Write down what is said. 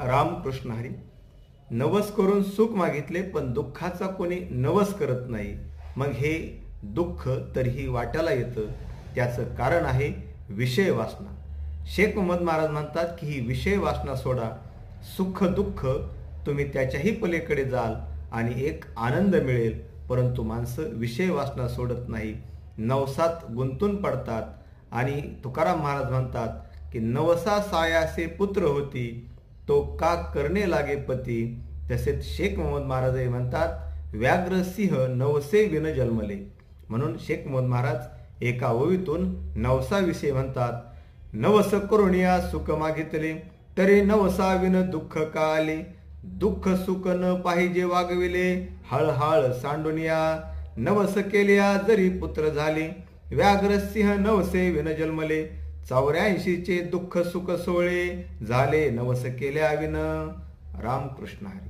रामकृष्ण हरी. नवस करून सुख मागितले पण दुःखाचा कोणी नवस करत नाही. मग हे दुःख तरीही वाट्याला येतं. त्याचं कारण आहे विषय वासना. शेख मोहम्मद महाराज म्हणतात की ही विषय वासना सोडा. सुख दुःख तुम्ही त्याच्याही पलीकडे जाल आणि एक आनंद मिळेल. परंतु माणसं विषय वासना सोडत नाही, नवसात गुंतून पडतात. आणि तुकाराम महाराज म्हणतात की नवसा सायासे पुत्र होती, तो का करणे लागे पती. तसेच शेख मोहम्मद महाराज म्हणतात व्याघ्र सिंह नवसे विन जन्मले. म्हणून शेख मोहम्मद महाराज एका ओवीतून नवसाविषयी म्हणतात, नवस करुणिया सुख मागितले, तरी नवसा विन दुःख का आले. दुःख सुख न पाहिजे वागविले, हळहळ सांडुनिया. नवस केल्या जरी पुत्र झाले, व्याघ्र सिंह नवसे विन जन्मले. 84चे दुःख सुख सोळे, झाले नवस केल्या विन. रामकृष्ण हरी.